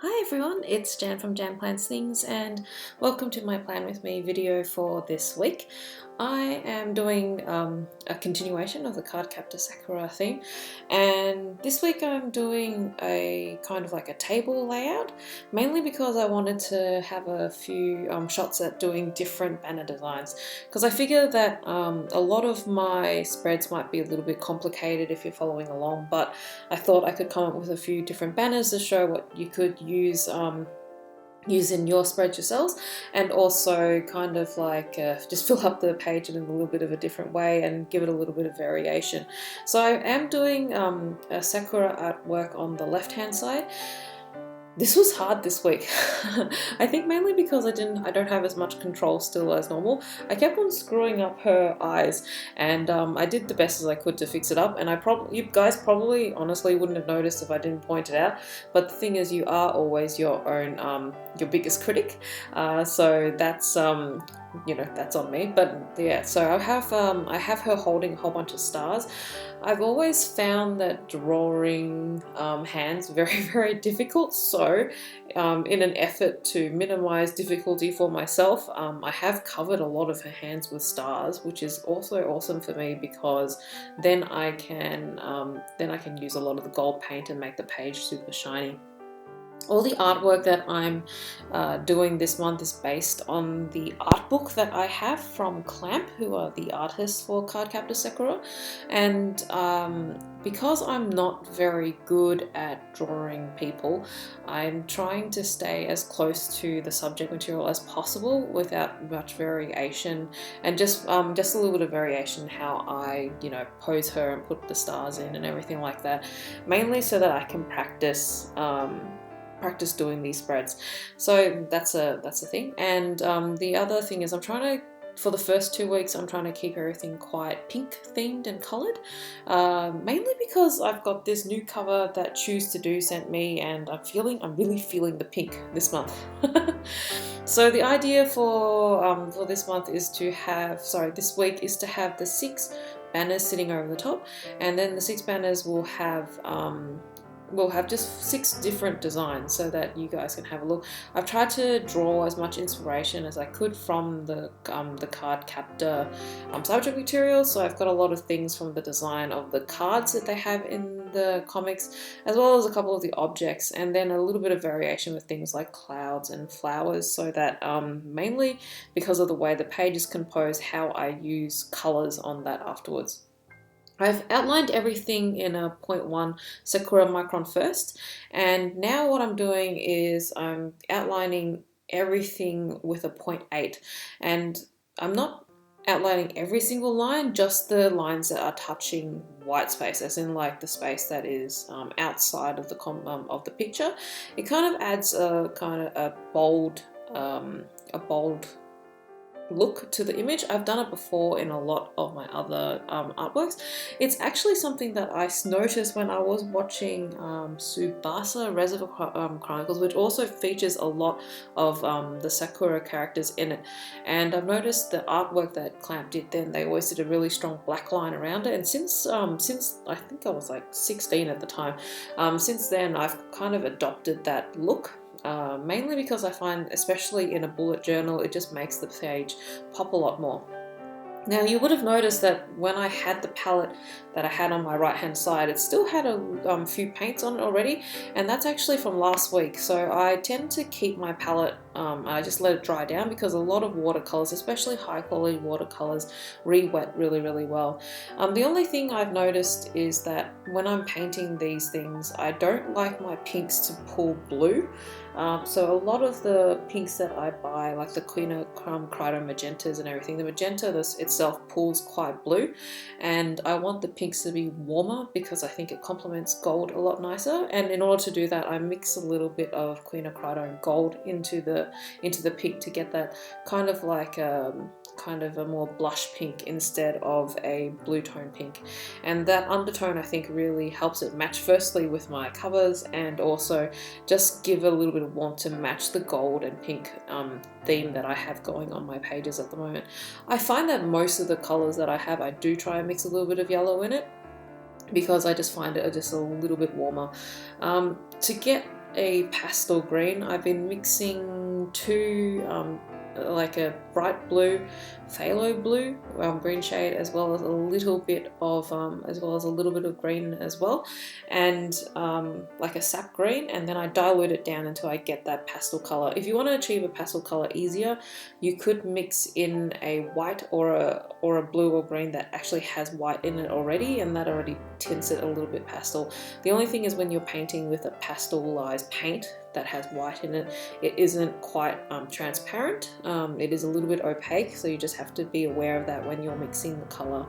Hi everyone, it's Jan from Jannplansthings and welcome to my Plan With Me video for this week. I am doing a continuation of the Cardcaptor Sakura theme, and this week I'm doing a kind of like a table layout, mainly because I wanted to have a few shots at doing different banner designs, because I figure that a lot of my spreads might be a little bit complicated if you're following along, but I thought I could come up with a few different banners to show what you could use in your spread yourselves, and also kind of like just fill up the page in a little bit of a different way and give it a little bit of variation. So I am doing a Sakura artwork on the left hand side. This was hard this week. I think mainly because I don't have as much control still as normal. I kept on screwing up her eyes, and I did the best as I could to fix it up, and you guys probably honestly wouldn't have noticed if I didn't point it out, but the thing is, you are always your own your biggest critic, so that's that's on me. But yeah, so I have her holding a whole bunch of stars. I've always found that drawing hands very difficult, so in an effort to minimize difficulty for myself, I have covered a lot of her hands with stars, which is also awesome for me because then I can use a lot of the gold paint and make the page super shiny. All the artwork that I'm doing this month is based on the art book that I have from Clamp, who are the artists for Cardcaptor Sakura. And because I'm not very good at drawing people, I'm trying to stay as close to the subject material as possible without much variation, and just a little bit of variation how I pose her and put the stars in and everything like that, mainly so that I can practice doing these spreads. So that's a thing. And the other thing is, for the first 2 weeks, I'm trying to keep everything quite pink themed and coloured, mainly because I've got this new cover that Choose2do sent me, and I'm really feeling the pink this month. So the idea for this month is this week is to have the 6 banners sitting over the top, and then the 6 banners will have just 6 different designs so that you guys can have a look. I've tried to draw as much inspiration as I could from the Cardcaptor subject material, so I've got a lot of things from the design of the cards that they have in the comics, as well as a couple of the objects, and then a little bit of variation with things like clouds and flowers, so that mainly because of the way the page is composed, how I use colours on that afterwards. I've outlined everything in a 0.1 Sakura Micron first, and now what I'm doing is I'm outlining everything with a 0.8, and I'm not outlining every single line, just the lines that are touching white space, as in like the space that is outside of the picture. It kind of adds a bold look to the image. I've done it before in a lot of my other artworks. It's actually something that I noticed when I was watching Tsubasa Reservoir Chronicles, which also features a lot of the Sakura characters in it. And I've noticed the artwork that Clamp did then, they always did a really strong black line around it. And since I think I was like 16 at the time, since then I've kind of adopted that look. Mainly because I find, especially in a bullet journal, it just makes the page pop a lot more. Now, you would have noticed that when I had the palette that I had on my right hand side, it still had a few paints on it already, and that's actually from last week. So I tend to keep my palette, I just let it dry down, because a lot of watercolors, especially high quality watercolors, re-wet really well. The only thing I've noticed is that when I'm painting these things, I don't like my pinks to pull blue. So a lot of the pinks that I buy, like the Quinacridone magentas and everything, the magenta itself pulls quite blue, and I want the pinks to be warmer because I think it complements gold a lot nicer. And in order to do that, I mix a little bit of Quinacridone gold into the pink to get that kind of like a more blush pink instead of a blue tone pink. And that undertone, I think, really helps it match firstly with my covers, and also just give a little bit of warmth to match the gold and pink theme that I have going on my pages at the moment. I find that most of the colors that I have, I do try and mix a little bit of yellow in it, because I just find it just a little bit warmer. To get a pastel green. I've been mixing two like a bright blue, phthalo blue green shade, as well as a little bit of green as well, and like a sap green, and then I dilute it down until I get that pastel color. If you want to achieve a pastel color easier, you could mix in a white or a blue or green that actually has white in it already, and that already tints it a little bit pastel. The only thing is when you're painting with a pastelized paint that has white in it, it isn't quite transparent. It is a little bit opaque, so you just have to be aware of that when you're mixing the color.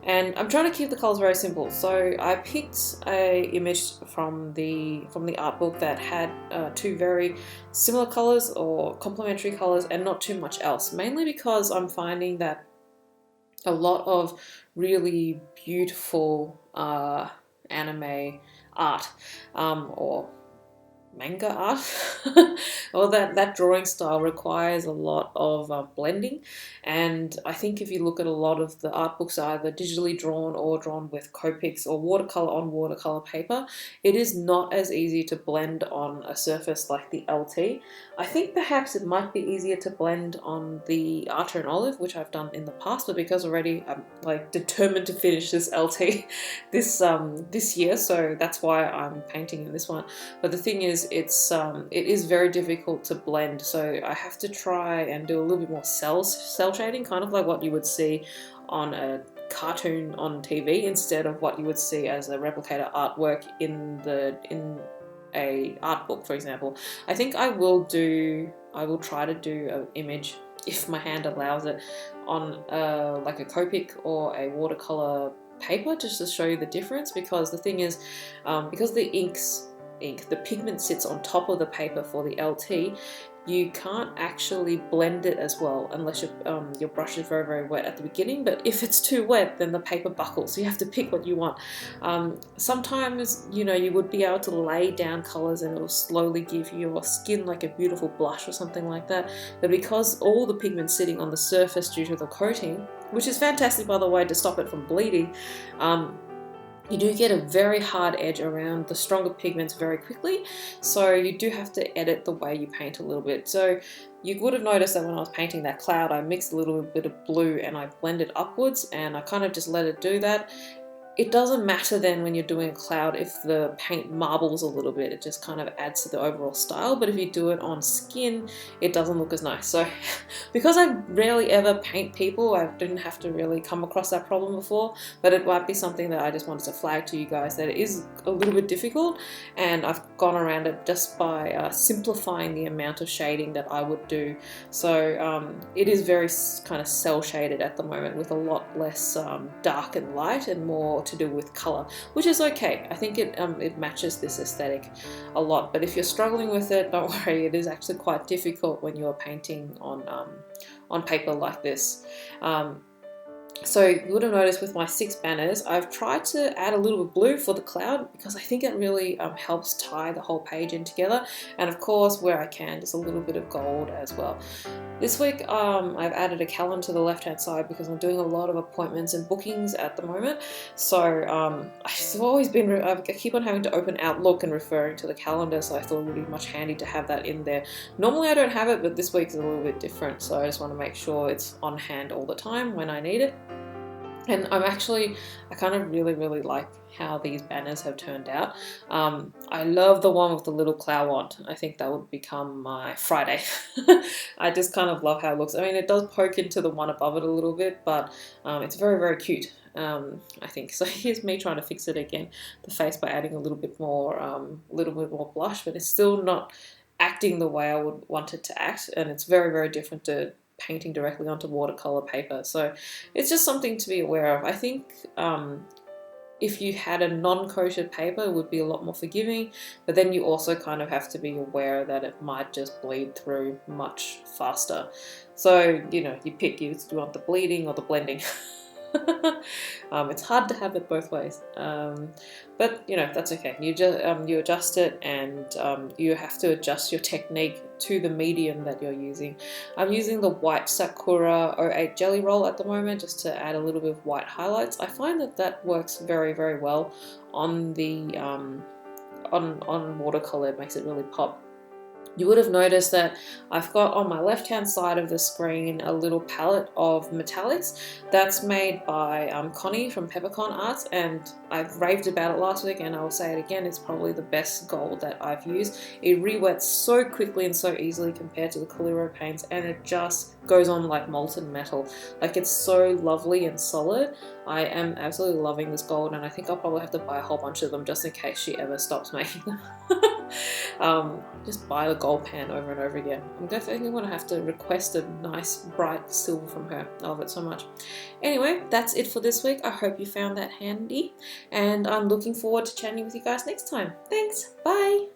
And I'm trying to keep the colors very simple, so I picked a image from the art book that had two very similar colors or complementary colors and not too much else, mainly because I'm finding that a lot of really beautiful anime art or manga art or that drawing style requires a lot of blending, and I think if you look at a lot of the art books, either digitally drawn or drawn with Copics or watercolor on watercolor paper, it is not as easy to blend on a surface like the LT. I think perhaps it might be easier to blend on the Archer and Olive, which I've done in the past, but because already I'm like determined to finish this LT this year, so that's why I'm painting in this one. But the thing is, it is very difficult to blend, so I have to try and do a little bit more cell shading, kind of like what you would see on a cartoon on TV, instead of what you would see as a replicator artwork in a art book, for example. I think I will try to do an image, if my hand allows it, on like a Copic or a watercolor paper, just to show you the difference, because the thing is, because the the pigment sits on top of the paper for the LT, you can't actually blend it as well unless your brush is very, very wet at the beginning. But if it's too wet, then the paper buckles, so you have to pick what you want. Sometimes, you know, you would be able to lay down colors and it will slowly give your skin like a beautiful blush or something like that, but because all the pigment's sitting on the surface due to the coating, which is fantastic by the way to stop it from bleeding, you do get a very hard edge around the stronger pigments very quickly, so you do have to edit the way you paint a little bit. So you would have noticed that when I was painting that cloud, I mixed a little bit of blue and I blended upwards, and I kind of just let it do that. It doesn't matter then when you're doing a cloud if the paint marbles a little bit, it just kind of adds to the overall style. But if you do it on skin, it doesn't look as nice. So because I rarely ever paint people, I didn't have to really come across that problem before, but it might be something that I just wanted to flag to you guys, that it is a little bit difficult, and I've gone around it just by simplifying the amount of shading that I would do. So it is very kind of cell shaded at the moment, with a lot less dark and light and more to do with color, which is okay. I think it matches this aesthetic a lot. But if you're struggling with it, don't worry, it is actually quite difficult when you're painting on paper like this. So you would have noticed with my 6 banners, I've tried to add a little bit of blue for the cloud, because I think it really helps tie the whole page in together, and of course where I can, just a little bit of gold as well. This week I've added a calendar to the left hand side because I'm doing a lot of appointments and bookings at the moment, so I've always been, I keep on having to open Outlook and referring to the calendar, so I thought it would be much handy to have that in there. Normally I don't have it, but this week is a little bit different, so I just want to make sure it's on hand all the time when I need it. And I kind of really like how these banners have turned out. I love the one with the little cloud wand. I think that would become my Friday. I just kind of love how it looks. I mean, it does poke into the one above it a little bit, but it's very cute, I think. So here's me trying to fix it again, the face, by adding a little bit more blush, but it's still not acting the way I would want it to act, and it's very different to painting directly onto watercolor paper. So it's just something to be aware of. I think if you had a non-coated paper, it would be a lot more forgiving, but then you also kind of have to be aware that it might just bleed through much faster. So, you know, you pick, you want the bleeding or the blending. It's hard to have it both ways, but you know, that's okay. You just you adjust it, and you have to adjust your technique to the medium that you're using. I'm using the white Sakura 08 jelly roll at the moment, just to add a little bit of white highlights. I find that works very well on the on watercolor, it makes it really pop. You would have noticed that I've got on my left hand side of the screen a little palette of metallics that's made by Connie from Peppercorn Arts, and I've raved about it last week and I'll say it again, it's probably the best gold that I've used. It re-wets so quickly and so easily compared to the Caliro paints, and it just goes on like molten metal. Like, it's so lovely and solid. I am absolutely loving this gold, and I think I'll probably have to buy a whole bunch of them just in case she ever stops making them. Just buy the gold pan over and over again. I'm definitely going to have to request a nice bright silver from her. I love it so much. Anyway, that's it for this week. I hope you found that handy, and I'm looking forward to chatting with you guys next time. Thanks, bye!